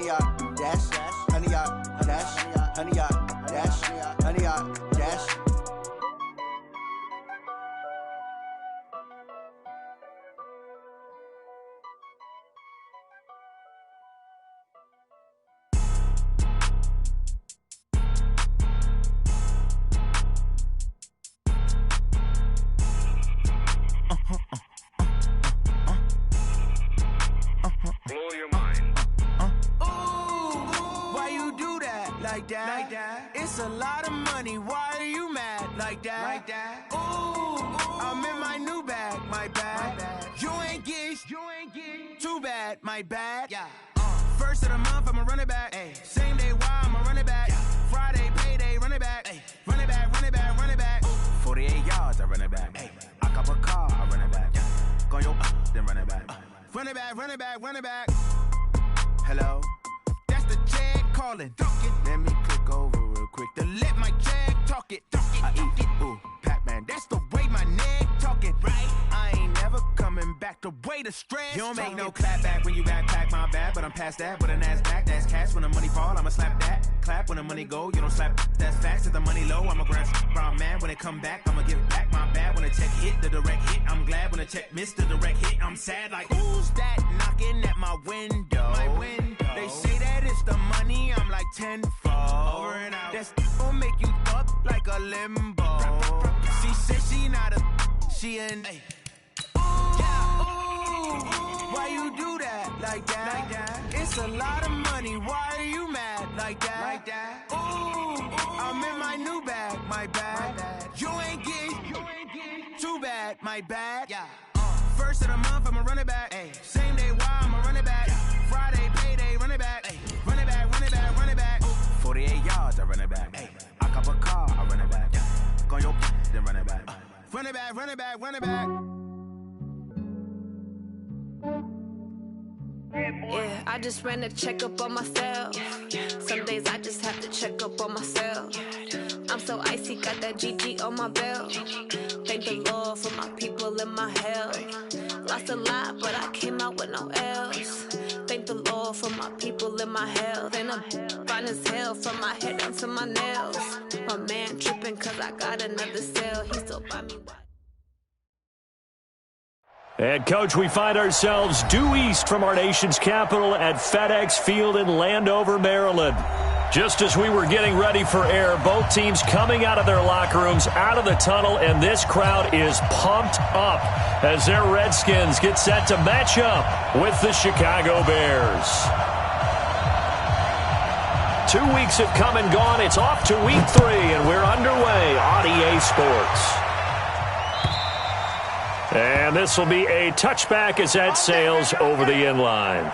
yard dash, 100 yard dash, 100 yard dash, 100 yard dash. Blow your mind. Why you do that like that? It's a lot of money. Why are you mad like that? Ooh, I'm in my new bag, my bad. You ain't get too bad, my bad. Yeah. First of the month, I'ma run it back. Ay. Same day, why I'ma run it back. Friday, payday, run it back. Ay. Run it back, run it back, run it back. 48 yards, I run it back. Ay. I cop a car, I run it back. Go yo, then run it back. Run it back, run it back, run it back. Hello? That's the jag calling. Let me click over real quick to let my jag talk it. I eat it, ooh, Pac-Man. That's the way my neck talking. Right? I ain't never coming back the way the stress. You don't make no clap back when you backpack, my bad. But I'm past that with a NASDAQ. That's cash when the money fall, I'ma slap that. Clap when the money go, you don't slap. That's fast at the money low. I'm a grand brown man. When it come back, I'ma give back my bad. When the check hit, the direct hit. I'm glad when the check missed the direct hit. I'm sad like, who's that knocking at my window? They say that it's the money, I'm like tenfold. Over and out. That's gon' make you up like a limbo. She said she not a, she an. Why you do that like that? It's a lot of money. Why are you mad like that? Ooh, I'm in my new bag, my bad. You ain't get too bad, my bad. Yeah. First of the month, I'ma run it back. Ay. Same day, why I'ma run it back. Friday, payday, run it back. Ay. Run it back, run it back, run it back. 48 yards, I run it back. Ay. I cop a car, I run it back. Go yo, then run it back. Run it back, run it back, run it back. Yeah, I just ran a checkup on myself. Some days I just have to check up on myself. I'm so icy, got that GG on my belt. Thank the Lord for my people and my health. Lost a lot, but I came out with no L's. Thank the Lord for my people and my health. And I'm fine as hell from my head down to my nails. My man tripping cause I got another cell. He still buy me one. And, Coach, we find ourselves due east from our nation's capital at FedEx Field in Landover, Maryland. Just as we were getting ready for air, both teams coming out of their locker rooms, out of the tunnel, and this crowd is pumped up as their Redskins get set to match up with the Chicago Bears. 2 weeks have come and gone. It's off to week 3, and we're underway on EA Sports. And this will be a touchback as that sails over the inline.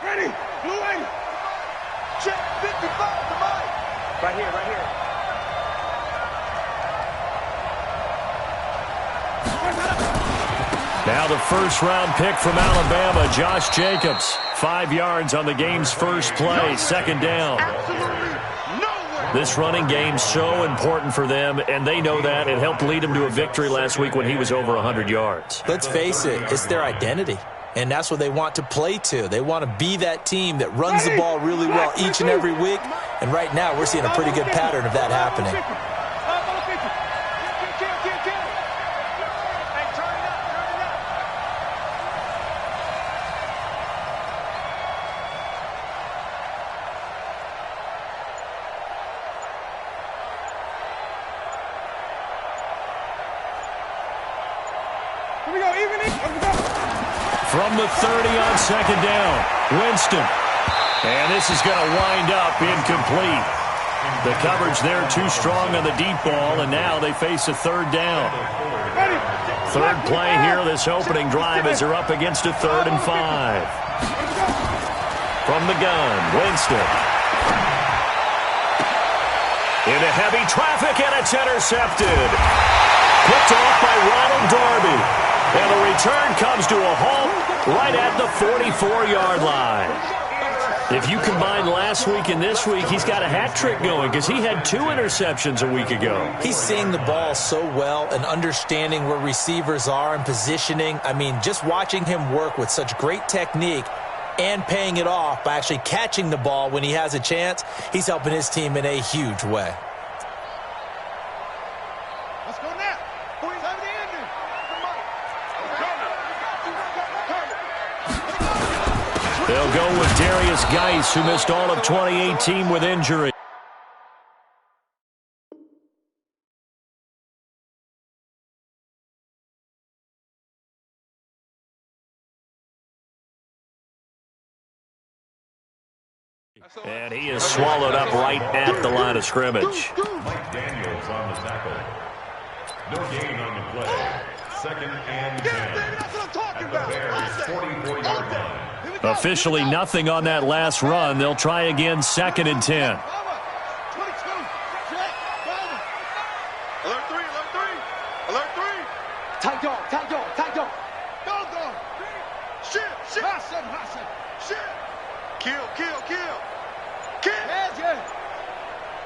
Ready, blue 80. Check 55 to mine. Right here, right here. Now the first-round pick from Alabama, Josh Jacobs. 5 yards on the game's first play, second down. This running game's so important for them, and they know that. It helped lead them to a victory last week when he was over 100 yards. Let's face it, it's their identity, and that's what they want to play to. They want to be that team that runs the ball really well each and every week, and right now we're seeing a pretty good pattern of that happening. From the 30 on second down, Winston. And this is going to wind up incomplete. The coverage there too strong on the deep ball, and now they face a third down. Third play here, this opening drive, as they're up against a 3rd and 5. From the gun, Winston. Into heavy traffic, and it's intercepted. Picked off by Ronald Darby. And the return comes to a halt right at the 44-yard line. If you combine last week and this week, he's got a hat trick going because he had 2 interceptions a week ago. He's seeing the ball so well and understanding where receivers are and positioning. I mean, just watching him work with such great technique and paying it off by actually catching the ball when he has a chance, he's helping his team in a huge way. Let's go now. Who's having the engine? They'll go with Darius Geis, who missed all of 2018 with injury. And he is swallowed up right at the line of scrimmage. Mike Daniels on the tackle. No gain on the play. 2nd and 10. That's what I'm talking about. Bears 44-yard line. Officially nothing on that last run. They'll try again 2nd and 10. Alert 3, alert 3. Alert 3. Tight dog, tight dog, tight dog. Dog. Shit. Hassan. Shit. Kill. Yeah.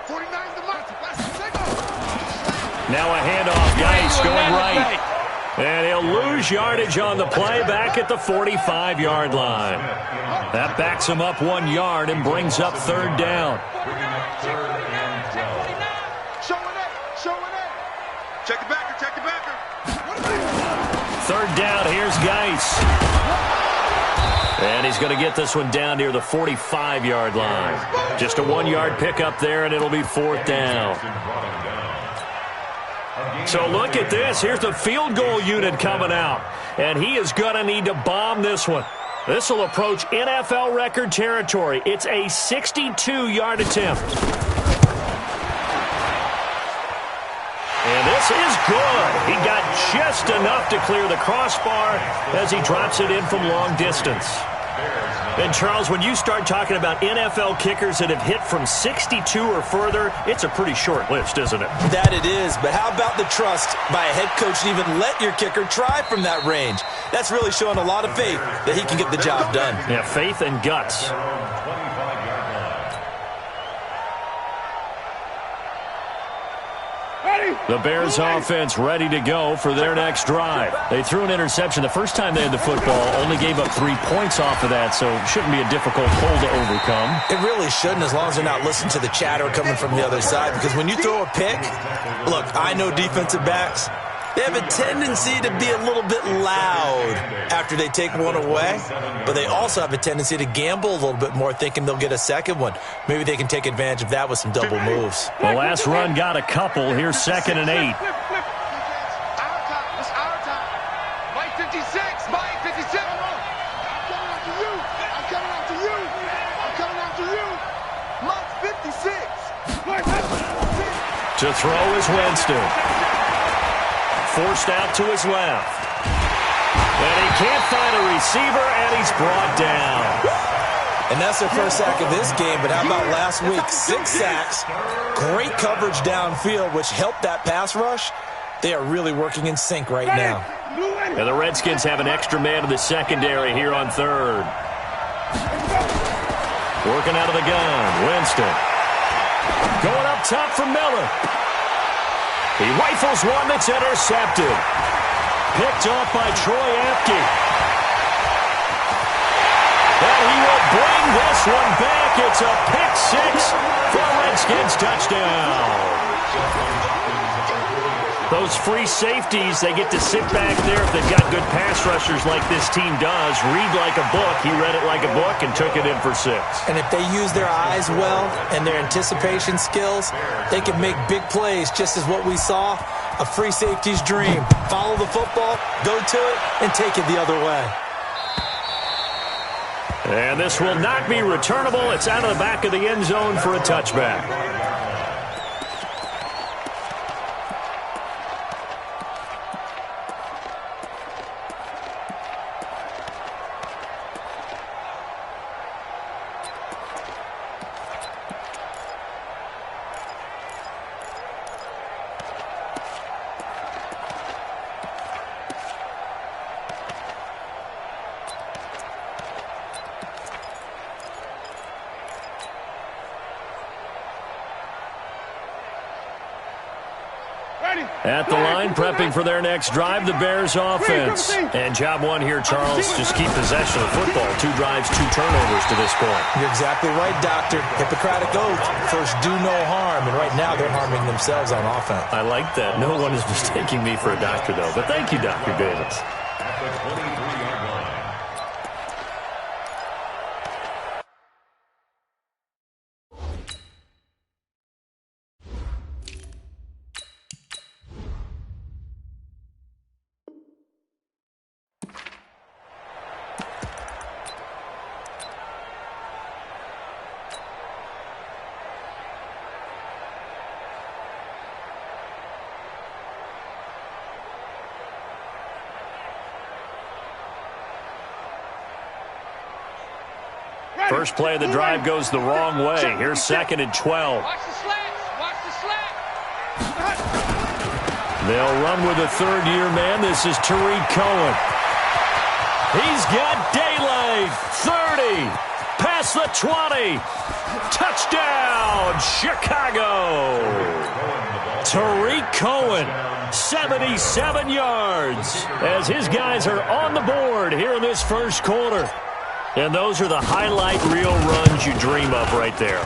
49's the mark. Now a handoff. Geis going right. And he'll lose yardage on the play back at the 45-yard line. That backs him up 1 yard and brings up 3rd down. Bringing up 3rd and 12. Showing it. Check the backer. 3rd down. Here's Geis. And he's going to get this one down near the 45-yard line. Just a 1-yard pickup there, and it'll be 4th down. So look at this. Here's the field goal unit coming out. And he is going to need to bomb this one. This will approach NFL record territory. It's a 62-yard attempt. And this is good. He got just enough to clear the crossbar as he drops it in from long distance. And, Charles, when you start talking about NFL kickers that have hit from 62 or further, it's a pretty short list, isn't it? That it is, but how about the trust by a head coach to even let your kicker try from that range? That's really showing a lot of faith that he can get the job done. Yeah, faith and guts. The Bears offense ready to go for their next drive. They threw an interception the first time they had the football, only gave up 3 points off of that, so it shouldn't be a difficult hole to overcome. It really shouldn't, as long as they're not listening to the chatter coming from the other side, because when you throw a pick, look, I know defensive backs, they have a tendency to be a little bit loud after they take one away, but they also have a tendency to gamble a little bit more, thinking they'll get a second one. Maybe they can take advantage of that with some double moves. The last run got a couple. Here's 2nd and 8. It's our time. Mike 56. Mike 57. I'm coming after you. Mike 56. To throw is Winston. Forced out to his left. And he can't find a receiver, and he's brought down. And that's their first sack of this game, but how about last week? 6 sacks, great coverage downfield, which helped that pass rush. They are really working in sync right now. And the Redskins have an extra man in the secondary here on 3rd. Working out of the gun, Winston. Going up top for Miller. He rifles one that's intercepted. Picked off by Troy Apke. And he will bring this one back. It's a pick 6 for a Redskins touchdown. Those free safeties, they get to sit back there if they've got good pass rushers like this team does. Read like a book. He read it like a book and took it in for 6. And if they use their eyes well and their anticipation skills, they can make big plays, just as what we saw, a free safety's dream. Follow the football, go to it, and take it the other way. And this will not be returnable. It's out of the back of the end zone for a touchback. At the line, prepping for their next drive, the Bears offense. And job one here, Charles, just keep possession of the football. 2 drives, 2 turnovers to this point. You're exactly right, Doctor. Hippocratic oath. First, do no harm. And right now, they're harming themselves on offense. I like that. No one is mistaking me for a doctor, though. But thank you, Dr. Davis. At the 23-yard line. First play of the drive goes the wrong way. Here's 2nd and 12. Watch the slats. Watch the slats. They'll run with a third-year man. This is Tariq Cohen. He's got daylight. 30. Past the 20. Touchdown, Chicago. Tariq Cohen, 77 yards, as his guys are on the board here in this first quarter. And those are the highlight reel runs you dream of right there.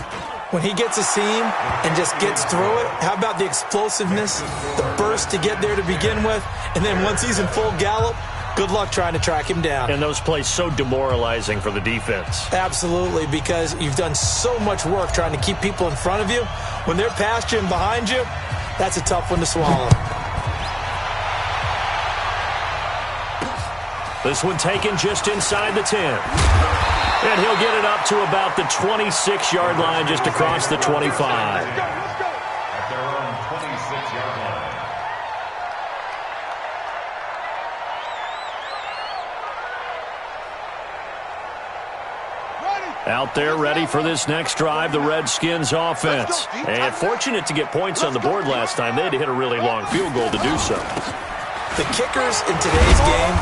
When he gets a seam and just gets through it, how about the explosiveness, the burst to get there to begin with, and then once he's in full gallop, good luck trying to track him down. And those plays so demoralizing for the defense. Absolutely, because you've done so much work trying to keep people in front of you. When they're past you and behind you, that's a tough one to swallow. This one taken just inside the 10. And he'll get it up to about the 26-yard line, just across the 25. At their own 26-yard line. Out there ready for this next drive, the Redskins offense. And fortunate to get points on the board last time. They had to hit a really long field goal to do so. The kickers in today's game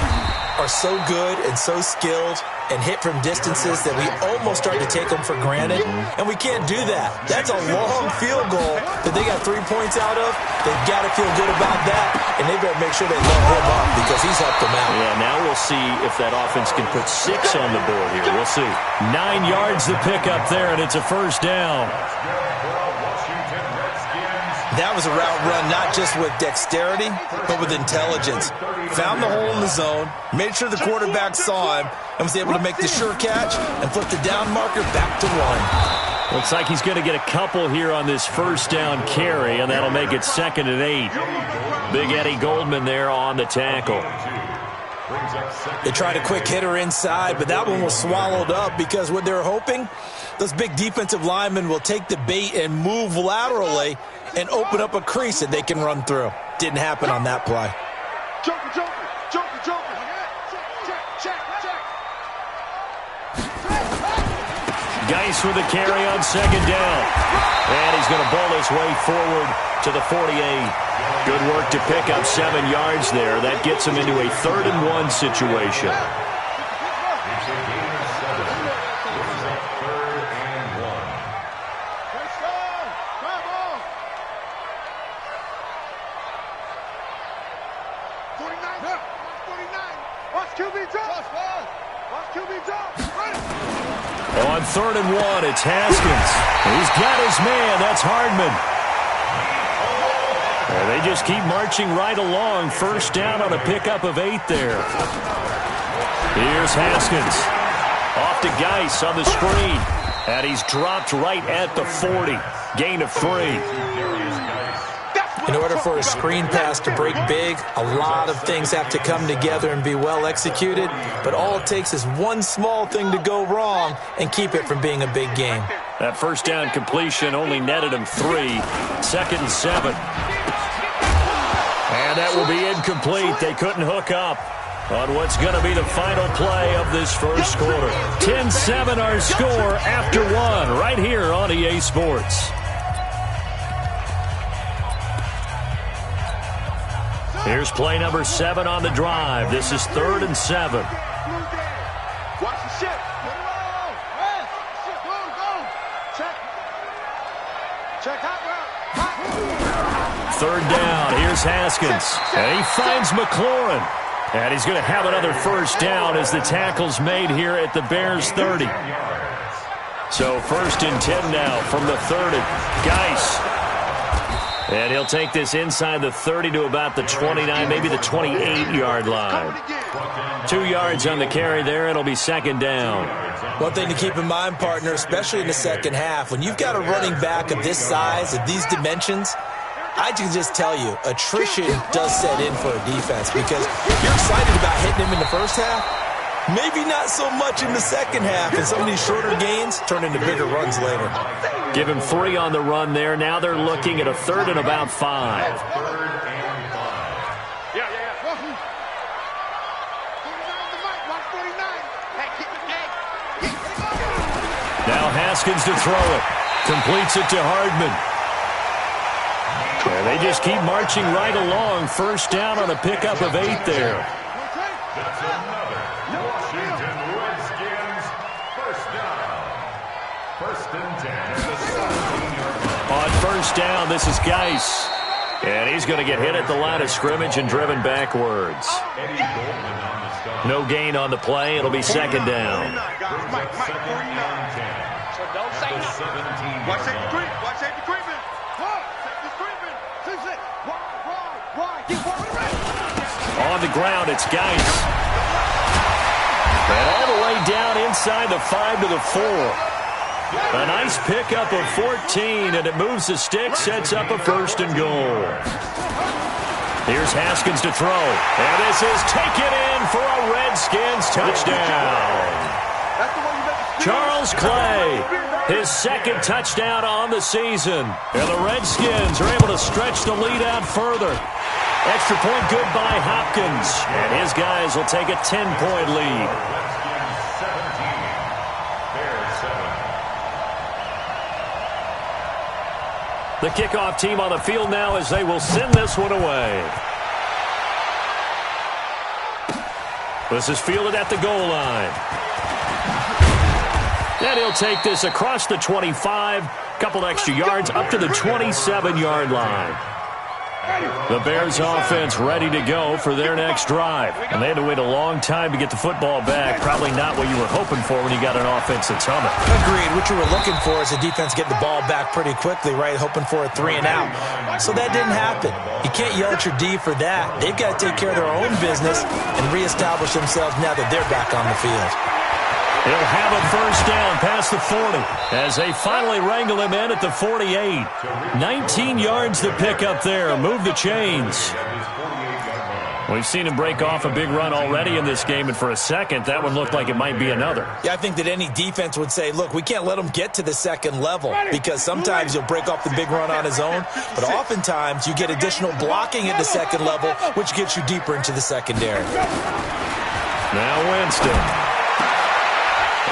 are so good and so skilled and hit from distances that we almost start to take them for granted, and we can't do that. That's a long field goal that they got 3 points out of. They've got to feel good about that, and they better make sure they let him up because he's helped them out. Yeah, now we'll see if that offense can put 6 on the board here. We'll see. 9 yards to pick up there, and it's a first down. That was a route run not just with dexterity, but with intelligence. Found the hole in the zone, made sure the quarterback saw him, and was able to make the sure catch and flip the down marker back to 1. Looks like he's going to get a couple here on this first down carry, and that'll make it 2nd and 8. Big Eddie Goldman there on the tackle. They tried a quick hitter inside, but that one was swallowed up because what they're hoping, those big defensive linemen will take the bait and move laterally and open up a crease that they can run through. Didn't happen on that play. Joker, joker, joker, joker. Check. Geis with a carry on 2nd down. And he's going to bowl his way forward to the 48. Good work to pick up 7 yards there. That gets him into a 3rd and 1 situation. On 3rd and 1, it's Haskins. He's got his man. That's Hardman. And they just keep marching right along. First down on a pickup of 8 there. Here's Haskins. Off to Geis on the screen. And he's dropped right at the 40. Gain of 3. In order for a screen pass to break big, a lot of things have to come together and be well executed. But all it takes is one small thing to go wrong and keep it from being a big game. That first down completion only netted him 3. 2nd and 7. And that will be incomplete. They couldn't hook up on what's going to be the final play of this first quarter. 10-7 our score after 1 right here on EA Sports. Here's play number 7 on the drive. This is 3rd and 7. Watch the shit. Go. Check. Hot route. third down. Here's Haskins. And he finds McLaurin. And he's going to have another first down as the tackle's made here at the Bears 30. So 1st and 10 now from the 30. Geis. And he'll take this inside the 30 to about the 29, maybe the 28-yard line. 2 yards on the carry there. It'll be 2nd down. One thing to keep in mind, partner, especially in the second half, when you've got a running back of this size, of these dimensions, I can just tell you, attrition does set in for a defense because you're excited about hitting him in the first half. Maybe not so much in the second half, and some of these shorter gains turn into bigger runs later. Give him 3 on the run there. Now they're looking at a 3rd and about 5. Now Haskins to throw it. Completes it to Hardman. And they just keep marching right along. First down on a pickup of 8 there. That's another Washington Redskins first down. 1st and 10 at the 17-yard line. On first down, this is Geis. And he's going to get hit at the line of scrimmage and driven backwards. No gain on the play. It'll be 2nd down. So don't say nothing. Watch safety treatment. Watch safety treatment. On the ground, it's Geis. And all the way down inside the 5 to the 4. A nice pickup of 14, and it moves the stick, sets up a 1st and goal. Here's Haskins to throw. And this is taken in for a Redskins touchdown. Charles Clay, his 2nd touchdown on the season. And the Redskins are able to stretch the lead out further. Extra point good by Hopkins. And his guys will take a 10-point lead. The kickoff team on the field now as they will send this one away. This is fielded at the goal line. And he'll take this across the 25, couple extra yards up to the 27-yard line. The Bears offense ready to go for their next drive. And they had to wait a long time to get the football back. Probably not what you were hoping for when you got an offense that's humming. Agreed. What you were looking for is a defense getting the ball back pretty quickly, right? Hoping for a 3 and out. So that didn't happen. You can't yell at your D for that. They've got to take care of their own business and reestablish themselves now that they're back on the field. He'll have a first down past the 40 as they finally wrangle him in at the 48. 19 yards to pick up there. Move the chains. We've seen him break off a big run already in this game, and for a second, that one looked like it might be another. Yeah, I think that any defense would say, look, we can't let him get to the second level because sometimes he'll break off the big run on his own, but oftentimes you get additional blocking at the second level, which gets you deeper into the secondary. Now Winston.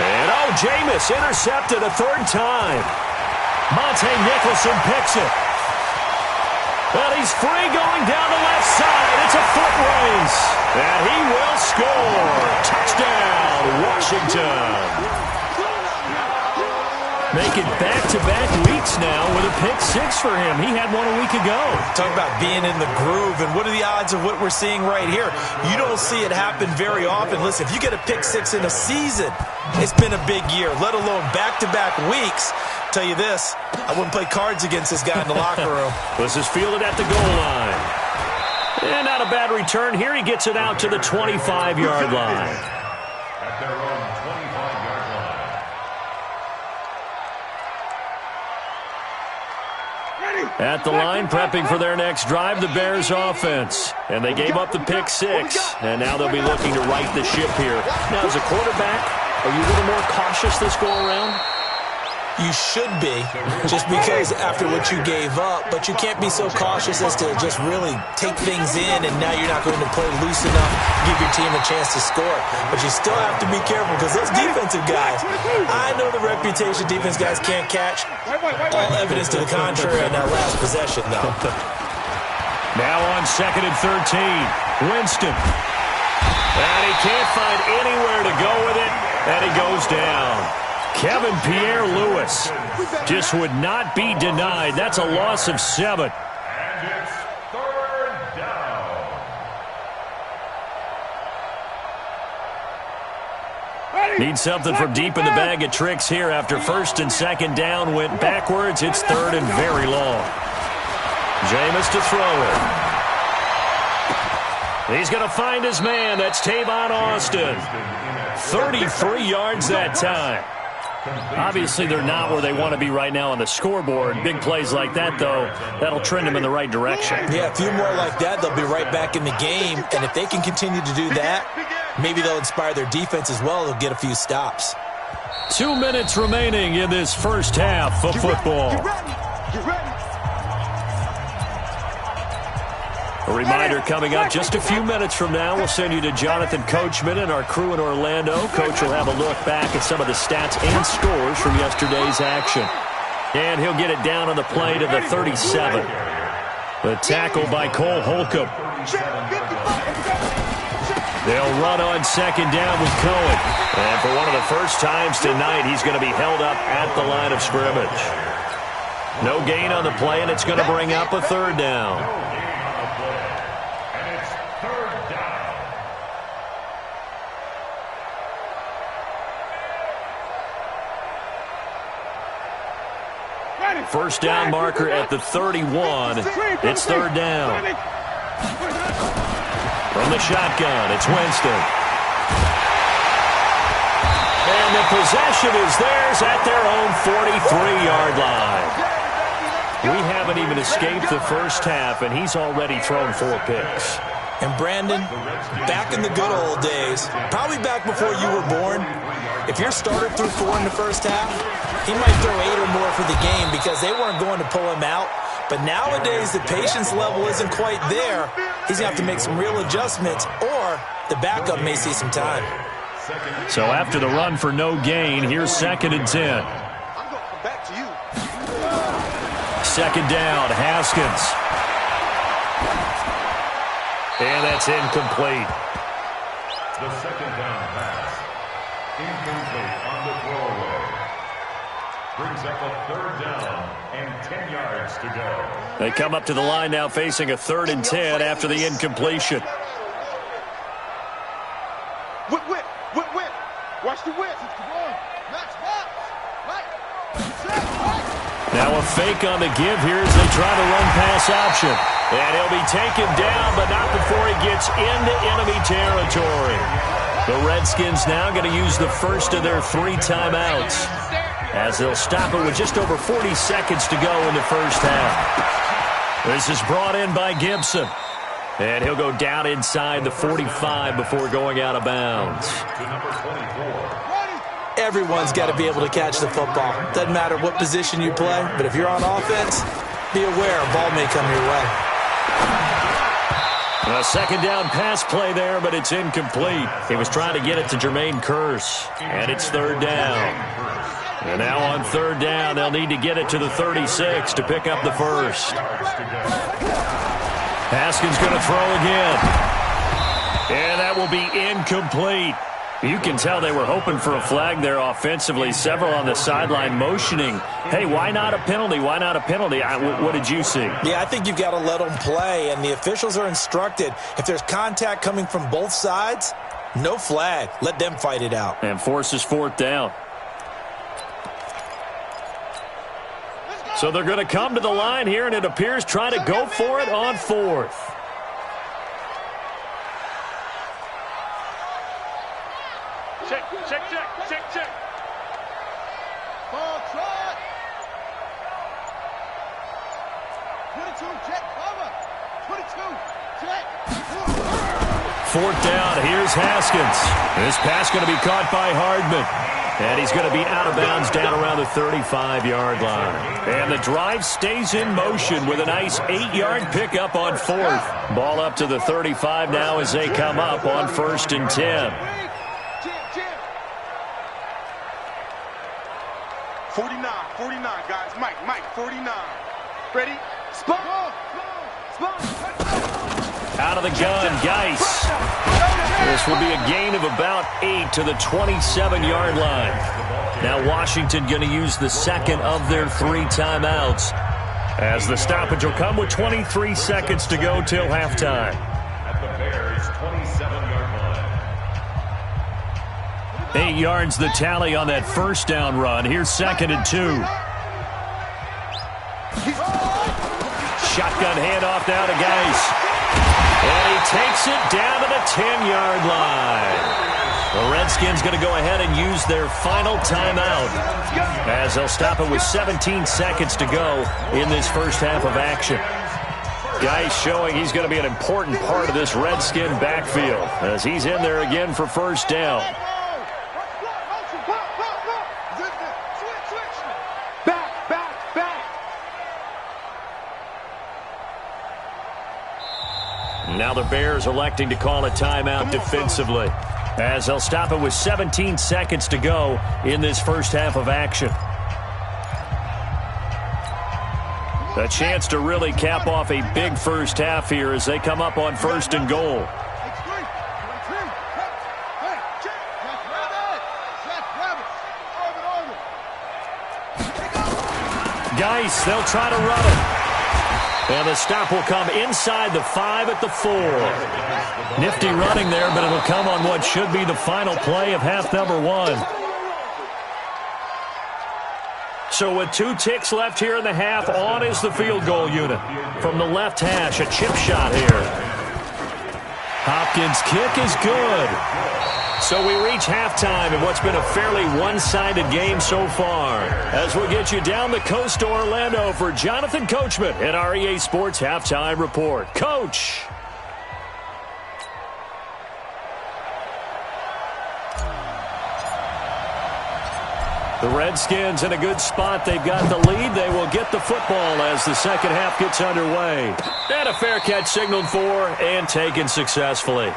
And, Jameis intercepted a 3rd time. Monte Nicholson picks it. Well, he's free going down the left side. It's a foot race. And he will score. Touchdown, Washington. Making back-to-back weeks now with a pick 6 for him. He had one a week ago. Talk about being in the groove, and what are the odds of what we're seeing right here? You don't see it happen very often. Listen, if you get a pick 6 in a season, it's been a big year, let alone back-to-back weeks. Tell you this, I wouldn't play cards against this guy in the locker room. This is fielded at the goal line. And not a bad return here. He gets it out to the 25-yard line. At their own 25-yard line. At the line, prepping for their next drive, the Bears offense. And they gave up the pick 6, and now they'll be looking to right the ship here. Now, as a quarterback, are you a little more cautious this go-around? You should be, just because after what you gave up, but you can't be so cautious as to just really take things in, and now you're not going to play loose enough to give your team a chance to score. But you still have to be careful because those defensive guys, I know the reputation defense guys can't catch. All evidence to the contrary in that last possession, though. Now on 2nd and 13, Winston. And he can't find anywhere to go with it, and he goes down. Kevin Pierre-Louis just would not be denied. That's a loss of 7. And it's Need something from deep in the bag of tricks here after first and second down went backwards. It's third and very long. Jameis to throw it. He's going to find his man. That's Tavon Austin. 33 yards that time. Obviously, they're not where they want to be right now on the scoreboard. Big plays like that, though, that'll trend them in the right direction. Yeah, a few more like that, they'll be right back in the game. And if they can continue to do that, maybe they'll inspire their defense as well. They'll get a few stops. 2 minutes remaining in this first half of football. A reminder coming up just a few minutes from now. We'll send you to Jonathan Coachman and our crew in Orlando. Coach will have a look back at some of the stats and scores from yesterday's action. And he'll get it down on the play to the 37. The tackle by Cole Holcomb. They'll run on second down with Cohen. And for one of the first times tonight, he's going to be held up at the line of scrimmage. No gain on the play, and it's going to bring up a third down. First down marker at the 31. It's third down. From the shotgun, it's Winston. And the possession is theirs at their own 43-yard line. We haven't even escaped the first half, and he's already thrown 4 picks. And Brandon, back in the good old days, probably back before you were born, if your starter threw 4 in the first half, he might throw 8 or more for the game because they weren't going to pull him out. But nowadays, the patience level isn't quite there. He's going to have to make some real adjustments, or the backup may see some time. So after the run for no gain, here's 2nd and 10. I'm going to come back to you. Second down, Haskins. And that's incomplete. The second down pass. Incomplete on the throwaway. Brings up a third down and 10 yards to go. They come up to the line now facing a 3rd and 10 after the incompletion. Whip. Watch the whip. Max box. Now a fake on the give here as they try to run pass option. And he'll be taken down, but not before he gets into enemy territory. The Redskins now going to use the first of their 3 timeouts, as they'll stop it with just over 40 seconds to go in the first half. This is brought in by Gibson. And he'll go down inside the 45 before going out of bounds. Everyone's got to be able to catch the football. Doesn't matter what position you play, but if you're on offense, be aware a ball may come your way. A second down pass play there, but it's incomplete. He was trying to get it to Jermaine Kearse, and it's 3rd down. And now on 3rd down, they'll need to get it to the 36 to pick up the first. Haskins going to throw again. And that will be incomplete. You can tell they were hoping for a flag there offensively. Several on the sideline motioning, hey, why not a penalty? Why not a penalty? What did you see? Yeah, I think you've got to let them play, and the officials are instructed. If there's contact coming from both sides, no flag. Let them fight it out. And forces 4th down. So they're going to come to the line here, and it appears trying to go for it on 4th. Check. Ball try. 22, check, cover. 22, check. 4th down, here's Haskins. This pass going to be caught by Hardman. And he's going to be out of bounds down around the 35-yard line. And the drive stays in motion with a nice 8-yard pickup on 4th. Ball up to the 35 now as they come up on 1st and 10. 49, guys. Mike, 49. Ready? Spot. Out of the gun, Geis. This will be a gain of about 8 to the 27-yard line. Now Washington going to use the second of their 3 timeouts, as the stoppage will come with 23 seconds to go till halftime. At the Bears' 27-yard 8 yards the tally on that first down run. Here's 2nd and 2. Shotgun handoff now to Geis. And he takes it down to the 10-yard line. The Redskins going to go ahead and use their final timeout as they'll stop it with 17 seconds to go in this first half of action. Geis showing he's going to be an important part of this Redskin backfield as he's in there again for first down. Now the Bears electing to call a timeout defensively as they'll stop it with 17 seconds to go in this first half of action. A chance to really cap off a big first half here as they come up on 1st and goal. Geis, they'll try to run it. And the stop will come inside the 5 at the 4. Nifty running there, but it'll come on what should be the final play of half number 1. So with 2 ticks left here in the half, on is the field goal unit. From the left hash, a chip shot here. Hopkins' kick is good. So we reach halftime in what's been a fairly one-sided game so far. As we'll get you down the coast to Orlando for Jonathan Coachman at our EA Sports Halftime Report. Coach! The Redskins in a good spot. They've got the lead. They will get the football as the second half gets underway. And a fair catch signaled for and taken successfully.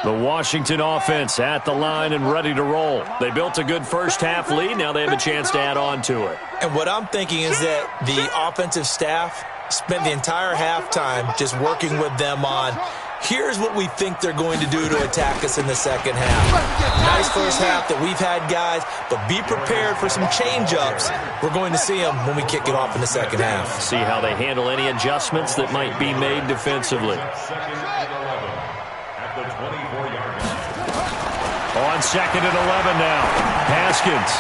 The Washington offense at the line and ready to roll. They built a good first half lead. Now they have a chance to add on to it. And what I'm thinking is that the offensive staff spent the entire halftime just working with them on, here's what we think they're going to do to attack us in the second half. Nice first half that we've had, guys, but be prepared for some change-ups. We're going to see them when we kick it off in the second half. See how they handle any adjustments that might be made defensively. On 2nd and 11 now. Haskins.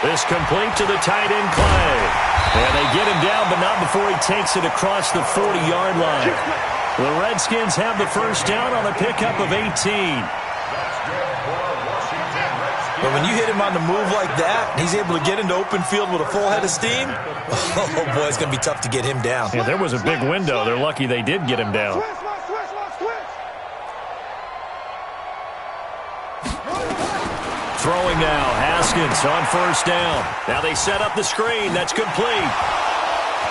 This complete to the tight end Clay. And they get him down, but not before he takes it across the 40-yard line. The Redskins have the first down on a pickup of 18. But when you hit him on the move like that, he's able to get into open field with a full head of steam, oh boy, it's going to be tough to get him down. Yeah, there was a big window. They're lucky they did get him down. Throwing now, Haskins on first down. Now they set up the screen. That's complete.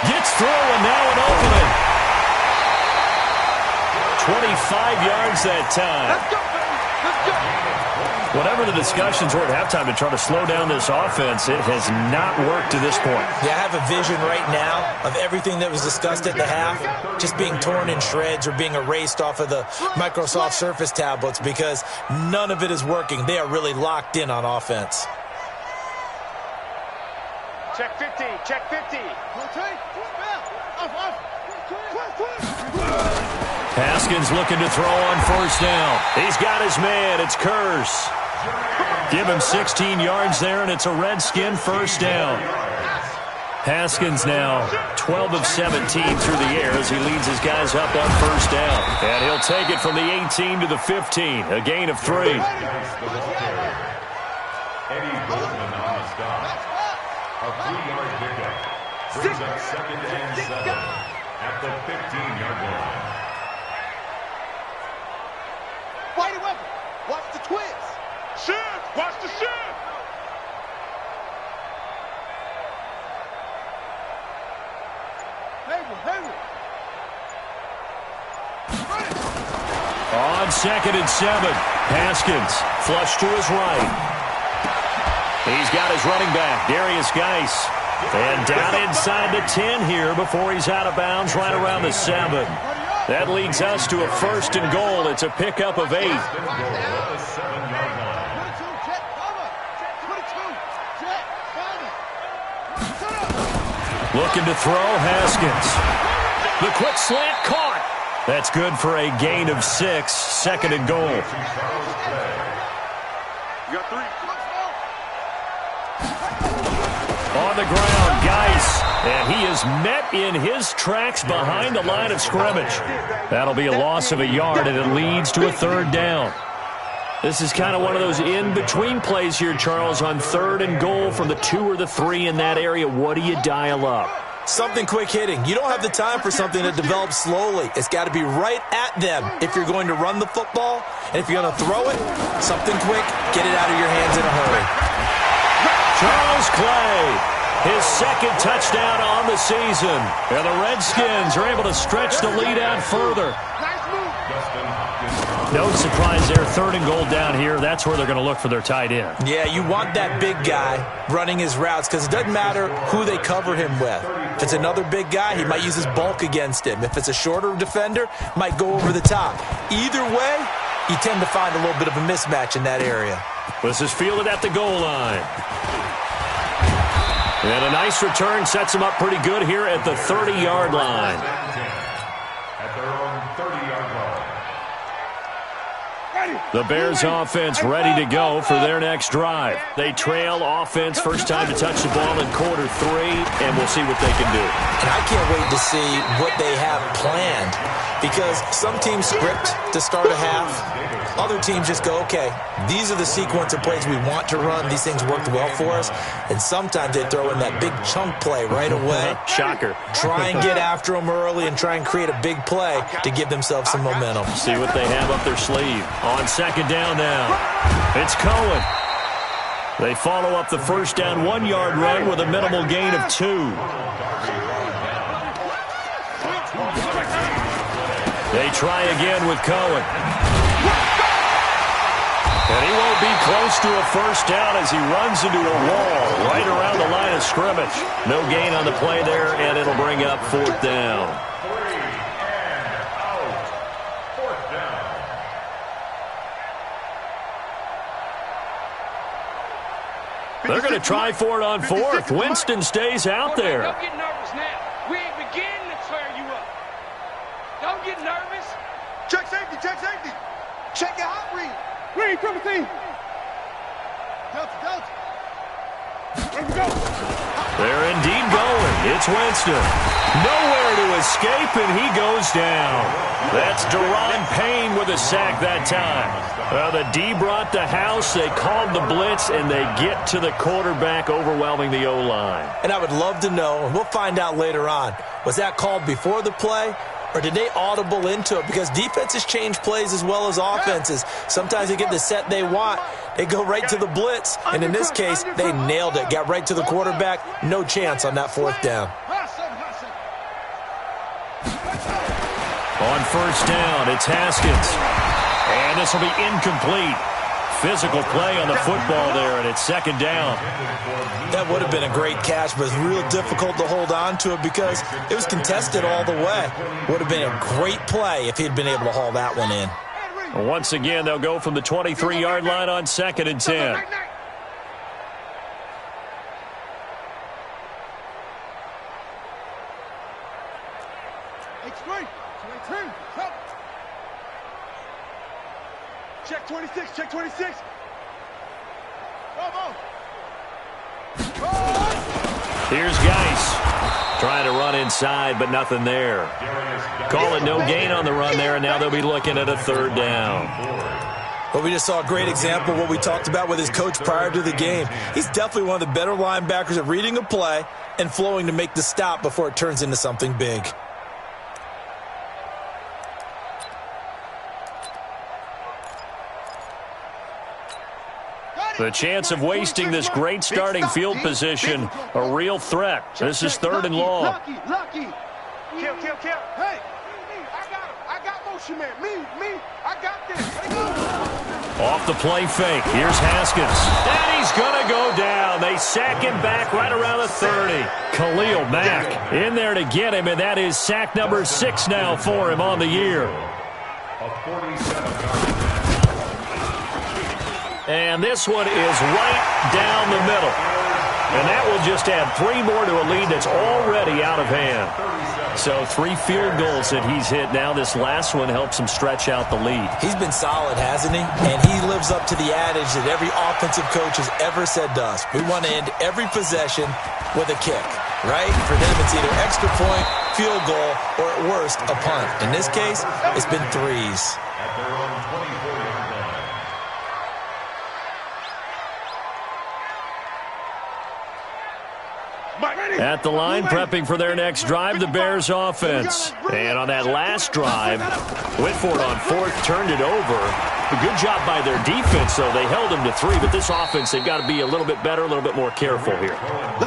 Gets through, and now an opening. 25 yards that time. Let's go, baby. Let's go. Whatever the discussions were at halftime to try to slow down this offense, it has not worked to this point. Yeah, I have a vision right now of everything that was discussed at the half just being torn in shreds or being erased off of the Microsoft Surface tablets because none of it is working. They are really locked in on offense. Check 50. Check 50. Haskins looking to throw on first down. He's got his man. It's Curse. Give him 16 yards there, and it's a Redskin first down. Haskins now 12 of 17 through the air as he leads his guys up on first down. And he'll take it from the 18 to the 15, a gain of 3. Eddie Goldman on the stop. A 3-yard pickup brings up 2nd and 7 at the 15-yard line. Whitey Weapon, watch the twist. Shift, watch the shift. Hayward. On 2nd and 7, Haskins flush to his right. He's got his running back, Darius Geis. And down inside the 10 here before he's out of bounds right around the 7. That leads us to a 1st and goal. It's a pickup of 8. Looking to throw, Haskins. The quick slant caught. That's good for a gain of 6, second and goal. You got 3. On the ground, Geis. And he is met in his tracks behind the line of scrimmage. That'll be a loss of a yard, and it leads to a third down. This is kind of one of those in-between plays here, Charles, on third and goal from the 2 or the 3 in that area. What do you dial up? Something quick hitting. You don't have the time for something that develops slowly. It's got to be right at them if you're going to run the football. And if you're going to throw it, something quick, get it out of your hands in a hurry. Charles Clay. His second touchdown on the season. And the Redskins are able to stretch the lead out further. No surprise there. Third and goal down here. That's where they're going to look for their tight end. Yeah, you want that big guy running his routes because it doesn't matter who they cover him with. If it's another big guy, he might use his bulk against him. If it's a shorter defender, might go over the top. Either way, you tend to find a little bit of a mismatch in that area. This is fielded at the goal line. And a nice return sets him up pretty good here at the 30-yard line. At their own 30-yard line. The Bears offense ready to go for their next drive. They trail offense first time to touch the ball in quarter 3, and we'll see what they can do. And I can't wait to see what they have planned because some teams script to start a half. Other teams just go, okay, these are the sequence of plays we want to run. These things worked well for us. And sometimes they throw in that big chunk play right away. Shocker. Try and get after them early and try and create a big play to give themselves some momentum. See what they have up their sleeve. On second down now, it's Cohen. They follow up the first down 1-yard run with a minimal gain of 2. They try again with Cohen. And he won't be close to a first down as he runs into a wall right around the line of scrimmage. No gain on the play there, and it'll bring up fourth down. 3 and out. Fourth down. They're going to try for it on fourth. Winston stays out there. Don't get nervous now. We ain't beginning to tear you up. Don't get nervous. Check safety, check safety. Check your hot read. Read, triple team. Delta, Delta. Where we go? They're indeed going. It's Winston. Nowhere to escape, and he goes down. That's Deron Payne with a sack that time. Well, the D brought the house. They called the blitz, and they get to the quarterback, overwhelming the O-line. And I would love to know, and we'll find out later on, was that called before the play? Or did they audible into it? Because defenses change plays as well as offenses. Sometimes they get the set they want. They go right to the blitz. And in this case, they nailed it. Got right to the quarterback. No chance on that fourth down. On first down, it's Haskins. And this will be incomplete. Physical play on the football there, and it's second down. That would have been a great catch, but it's real difficult to hold on to it because it was contested all the way. Would have been a great play if he'd been able to haul that one in. Once again, they'll go from the 23-yard line on second and 10. Check 26, check 26. Here's Geis. Trying to run inside, but nothing there. Calling no gain on the run there, and now they'll be looking at a third down. Well, we just saw a great example of what we talked about with his coach prior to the game. He's definitely one of the better linebackers at reading a play and flowing to make the stop before it turns into something big. The chance of wasting this great starting field position, a real threat. This is third and long. Lucky. Kill. Hey, I got motion, man. Me, I got this. Off the play fake. Here's Haskins. And he's going to go down. They sack him back right around the 30. Khalil Mack in there to get him, and that is sack number 6 now for him on the year. A 47-yard. And this one is right down the middle. And that will just add 3 more to a lead that's already out of hand. So 3 field goals that he's hit now. This last one helps him stretch out the lead. He's been solid, hasn't he? And he lives up to the adage that every offensive coach has ever said to us. We want to end every possession with a kick, right? For them, it's either extra point, field goal, or at worst, a punt. In this case, it's been 3s. At their own 24-yard line. At the line, prepping for their next drive, the Bears offense. And on that last drive, Whitford on 4th turned it over. A good job by their defense, though. They held them to 3, but this offense, they've got to be a little bit better, a little bit more careful here.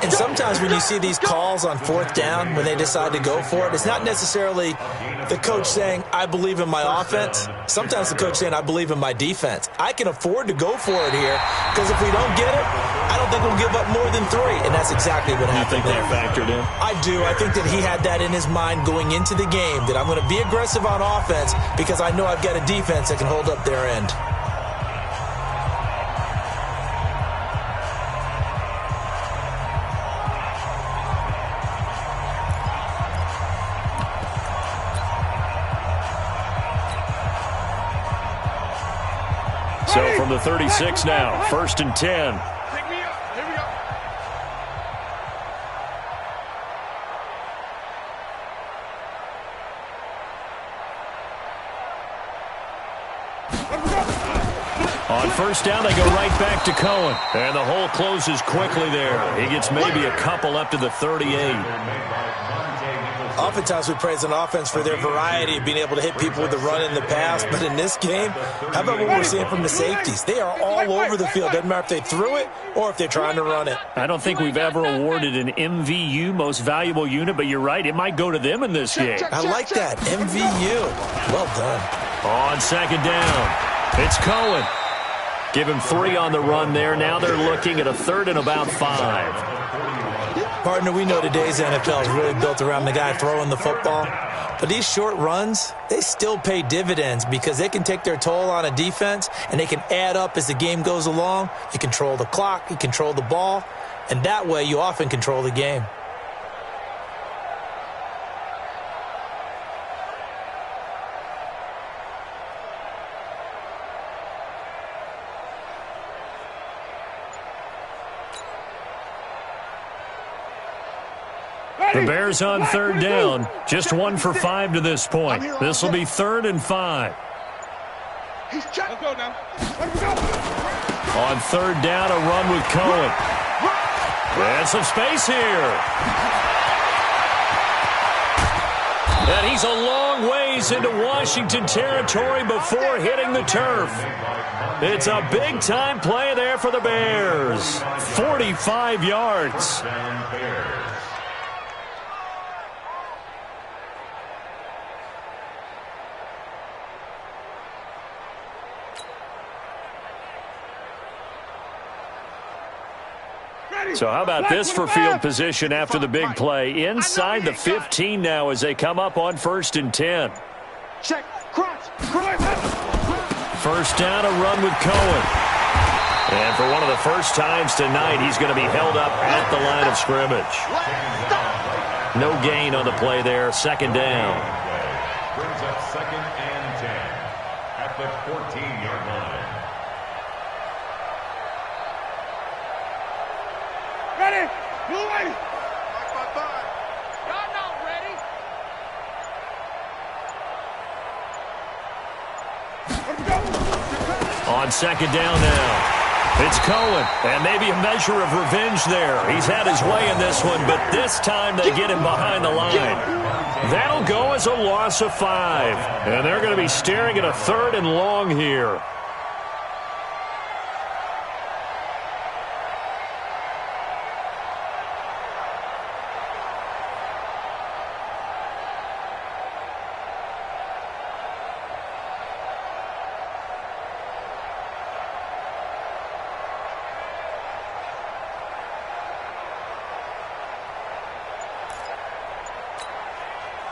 And sometimes when you see these calls on 4th down, when they decide to go for it, it's not necessarily the coach saying, I believe in my offense. Sometimes the coach saying, I believe in my defense. I can afford to go for it here, because if we don't get it, I don't think we'll give up more than 3. And that's exactly what happened there. You think that factored in? I do. I think that he had that in his mind going into the game, that I'm going to be aggressive on offense because I know I've got a defense that can hold up their end. So from the 36 now, 1st and 10. Pick me up. Here we go. On 1st down, they go right back to Cohen. And the hole closes quickly there. He gets maybe a couple up to the 38. Oftentimes we praise an offense for their variety of being able to hit people with the run in the pass. But in this game, how about what we're seeing from the safeties? They are all over the field. Doesn't matter if they threw it or if they're trying to run it. I don't think we've ever awarded an MVU, most valuable unit, but you're right. It might go to them in this game. I like that. MVU. Well done. On 2nd down, it's Cohen. Give him 3 on the run there. Now they're looking at a 3rd and about 5. Partner, we know today's NFL is really built around the guy throwing the football. But these short runs, they still pay dividends because they can take their toll on a defense and they can add up as the game goes along. You control the clock, you control the ball, and that way you often control the game. The Bears on 3rd down. Just 1 for 5 to this point. This will be 3rd and 5. Let's go now. Let me go. On 3rd down, a run with Cohen. And some space here. And he's a long ways into Washington territory before hitting the turf. It's a big-time play there for the Bears. 45 yards. So how about this for field position after the big play? Inside the 15 now as they come up on 1st and 10. Check. Crunch. 1st down, a run with Cohen. And for one of the first times tonight, he's going to be held up at the line of scrimmage. No gain on the play there. 2nd down. Brings up 2nd and 10 at the 14-yard line. Ready? Blue lady. Y'all not ready? On 2nd down now. It's Cohen, and maybe a measure of revenge there. He's had his way in this one, but this time they get him behind the line. That'll go as a loss of 5, and they're going to be staring at a 3rd and long here.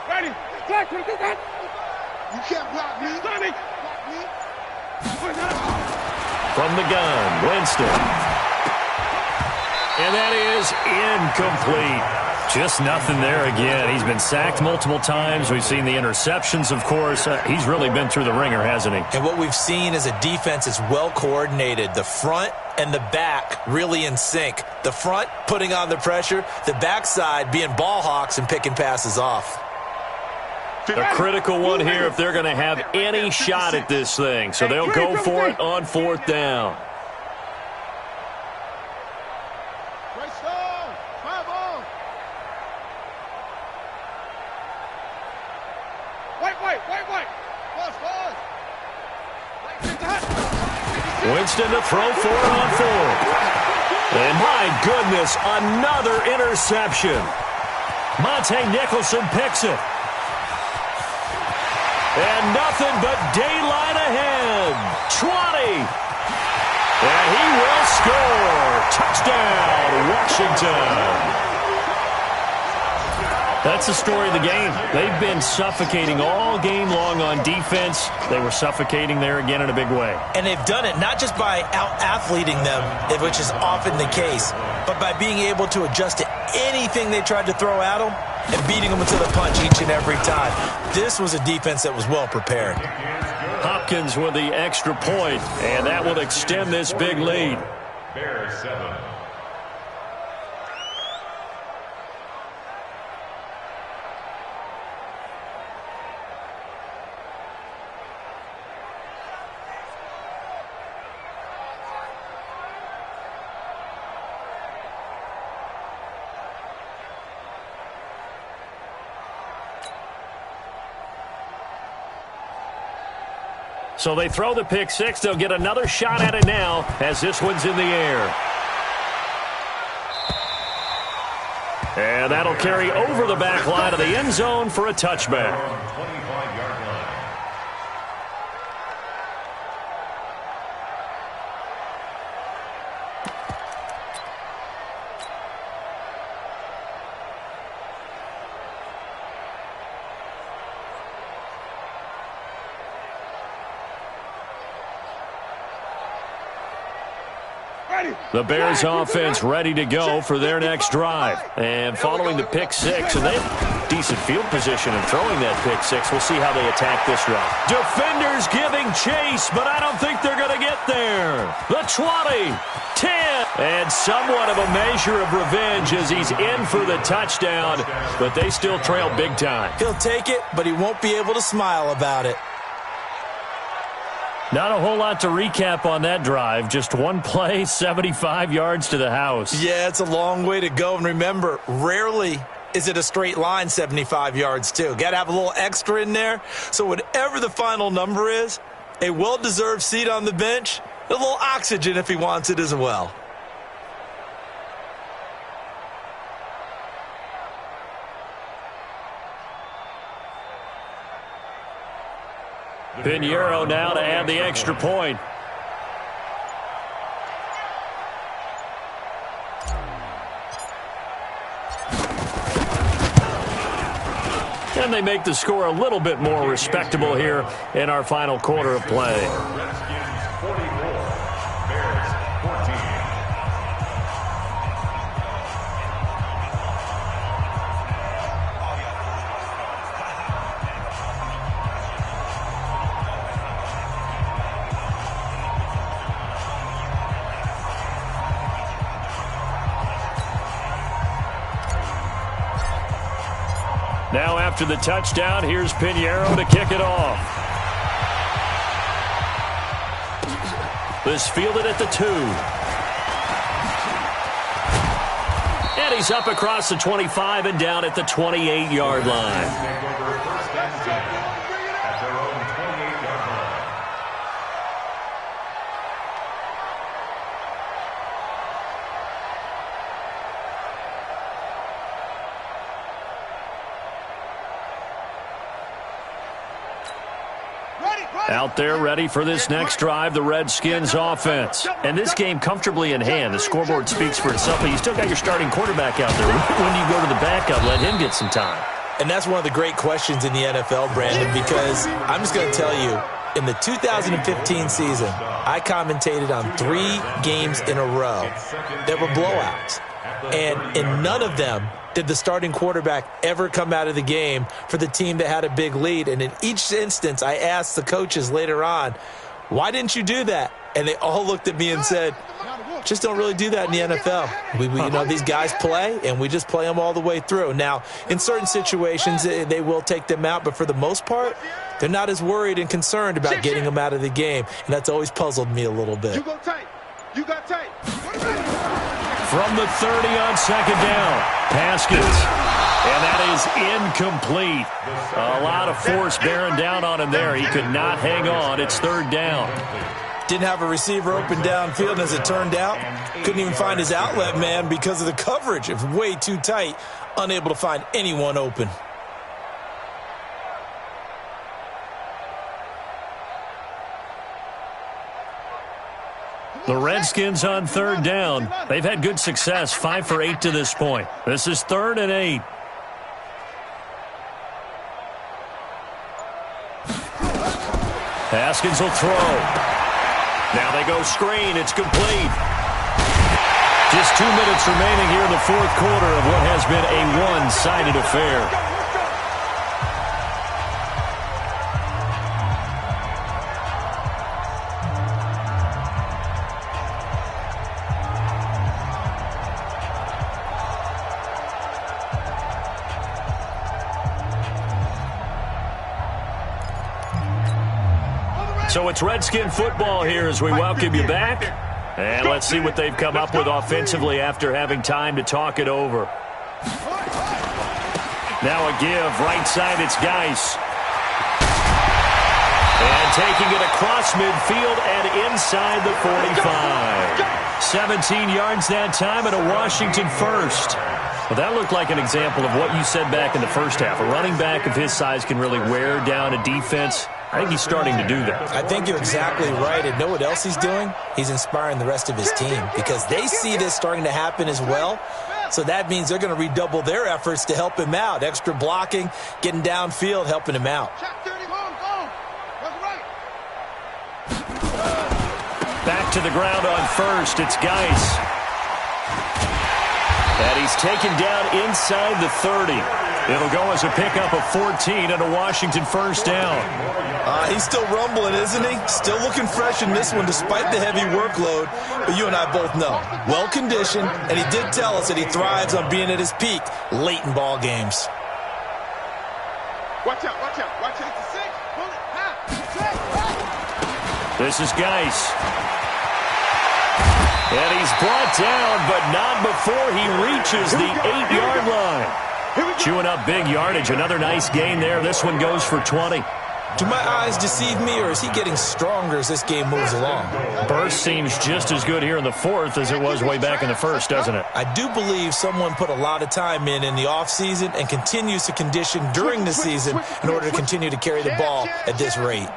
Ready? Black, you can't block me. Sonic. Block me. From the gun, Winston. And that is incomplete. Just nothing there again. He's been sacked multiple times. We've seen the interceptions, of course. He's really been through the ringer, hasn't he? And what we've seen is a defense is well coordinated. The front and the back really in sync. The front putting on the pressure, the backside being ball hawks and picking passes off. A critical one here if they're going to have any shot at this thing. So they'll go for it on 4th down. Winston to throw for it on 4th. And my goodness, another interception. Monte Nicholson picks it. And nothing but daylight ahead. 20. And he will score. Touchdown, Washington. That's the story of the game. They've been suffocating all game long on defense. They were suffocating there again in a big way. And they've done it not just by out-athleting them, which is often the case, but by being able to adjust to anything they tried to throw at them and beating them to the punch each and every time. This was a defense that was well prepared. Hopkins with the extra point, and that will extend this big lead. Bears 7. So they throw the pick six. They'll get another shot at it now as this one's in the air. And that'll carry over the back line of the end zone for a touchback. 25-yard line. The Bears offense ready to go for their next drive. And following the pick six, and they have decent field position in throwing that pick six. We'll see how they attack this drive. Defenders giving chase, but I don't think they're going to get there. The 20, 10, and somewhat of a measure of revenge as he's in for the touchdown, but they still trail big time. He'll take it, but he won't be able to smile about it. Not a whole lot to recap on that drive. Just one play, 75 yards to the house. Yeah, it's a long way to go. And remember, rarely is it a straight line 75 yards, too. Got to have a little extra in there. So whatever the final number is, a well-deserved seat on the bench, a little oxygen if he wants it as well. Pinheiro now to add the extra point. And they make the score a little bit more respectable here in our final quarter of play. Redskins 44, Bears 14. Now after the touchdown, here's Pinheiro to kick it off. This fielded at the 2. And he's up across the 25 and down at the 28-yard line. Take over first and 10 at their own 28-yard line. Out there ready for this next drive, the Redskins offense. And this game comfortably in hand. The scoreboard speaks for itself, but you still got your starting quarterback out there. When do you go to the backup, let him get some time? And that's one of the great questions in the NFL, Brandon, because I'm just going to tell you, in the 2015 season, I commentated on 3 games in a row that were blowouts. And in none of them did the starting quarterback ever come out of the game for the team that had a big lead. And in each instance, I asked the coaches later on, why didn't you do that? And they all looked at me and said, just don't really do that in the NFL. These guys play, and we just play them all the way through. Now, in certain situations, they will take them out, but for the most part, they're not as worried and concerned about getting them out of the game, and that's always puzzled me a little bit. You go tight. You got tight. From the 30 on second down, Haskins. And that is incomplete. A lot of force bearing down on him there. He could not hang on. It's third down. Didn't have a receiver open downfield, and as it turned out, couldn't even find his outlet man because of the coverage. It was way too tight, unable to find anyone open. The Redskins on third down. They've had good success, 5 for 8 to this point. This is 3rd and 8. Haskins will throw. Now they go screen. It's complete. Just 2 minutes remaining here in the fourth quarter of what has been a one-sided affair. So it's Redskin football here as we welcome you back. And let's see what they've come up with offensively after having time to talk it over. Now a give. Right side, it's Geis. And taking it across midfield and inside the 45. 17 yards that time and a Washington first. Well, that looked like an example of what you said back in the first half. A running back of his size can really wear down a defense. I think he's starting to do that. I think you're exactly right. And know what else he's doing? He's inspiring the rest of his team because they see this starting to happen as well. So that means they're going to redouble their efforts to help him out. Extra blocking, getting downfield, helping him out. Back to the ground on first. It's Geis. And he's taken down inside the 30. It'll go as a pickup of 14 and a Washington first down. He's still rumbling, isn't he? Still looking fresh in this one despite the heavy workload. But you and I both know, well-conditioned, and he did tell us that he thrives on being at his peak late in ball games. Watch out, watch out, watch out. It's a 6. Pull it. This is Geis. And he's brought down, but not before he reaches the 8-yard line. Chewing up big yardage. Another nice gain there. This one goes for 20. Do my eyes deceive me, or is he getting stronger as this game moves along? Burst seems just as good here in the fourth as it was way back in the first, doesn't it? I do believe someone put a lot of time in the offseason and continues to condition during the season in order to continue to carry the ball at this rate.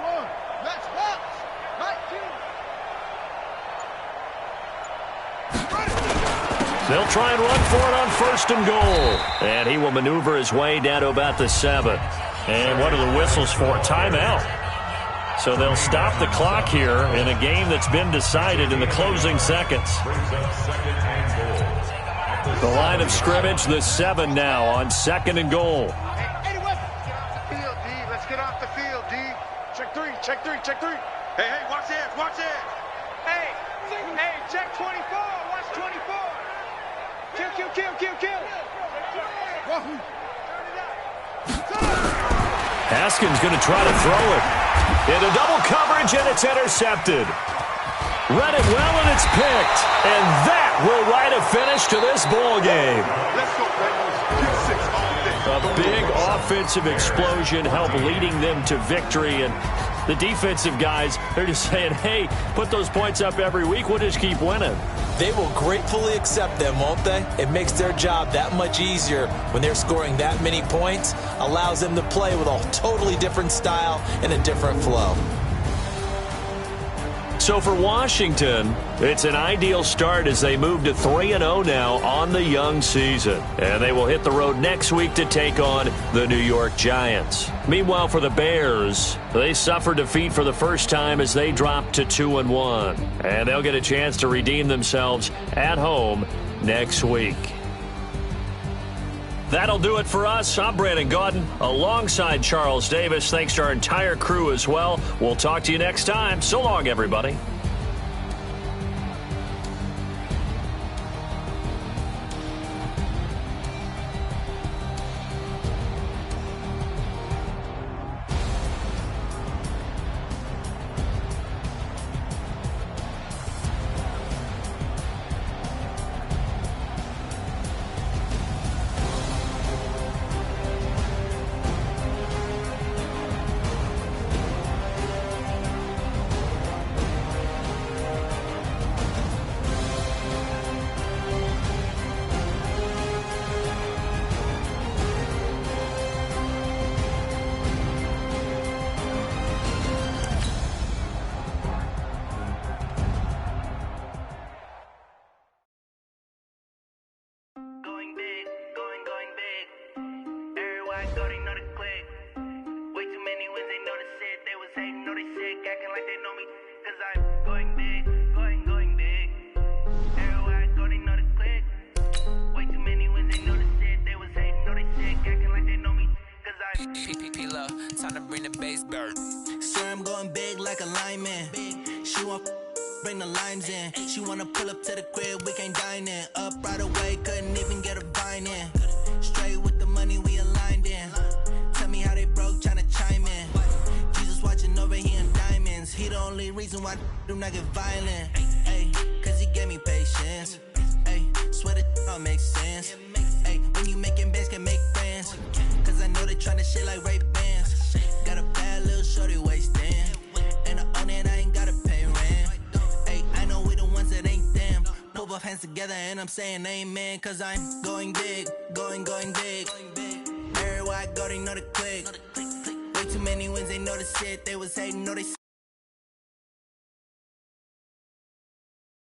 They'll try and run for it on first and goal. And he will maneuver his way down to about the 7. And what are the whistles for? Timeout. So they'll stop the clock here in a game that's been decided in the closing seconds. The line of scrimmage, the 7 now on second and goal. Field, D. Let's get off the field, D. Check 3, check 3, check 3. Hey, watch that, watch that. Hey, check 24, watch 24. Kill. Haskins going to try to throw it. Into double coverage, and it's intercepted. Read it well, and it's picked. And that will write a finish to this ball game. A big offensive explosion helped leading them to victory. And the defensive guys, they're just saying, hey, put those points up every week. We'll just keep winning. They will gratefully accept them, won't they? It makes their job that much easier when they're scoring that many points. Allows them to play with a totally different style and a different flow. So for Washington, it's an ideal start as they move to 3-0 now on the young season. And they will hit the road next week to take on the New York Giants. Meanwhile, for the Bears, they suffered defeat for the first time as they dropped to 2-1. And they'll get a chance to redeem themselves at home next week. That'll do it for us. I'm Brandon Gaudin alongside Charles Davis. Thanks to our entire crew as well. We'll talk to you next time. So long, everybody. Time to bring the bass bird. Swear I'm going big like a lineman. She want bring the limes in. She wanna pull up to the crib, we can't dine in. Up right away, couldn't even get a vine in. Straight with the money we aligned in. Tell me how they broke, tryna chime in. Jesus watching over here in diamonds. He the only reason why I do not get violent. Ay, cause he gave me patience. Ay, swear that all makes sense. Ay, when you making bands can make friends. Cause I know they tryna shit like Ray Bans. Got a bad little shorty wasting. And I own it, I ain't gotta pay rent. Ay, I know we the ones that ain't them. Pull both hands together and I'm saying amen. Cause I'm going big, going big. Everywhere I go, they know the click. Way too many wins, they know the shit. They was hating, know they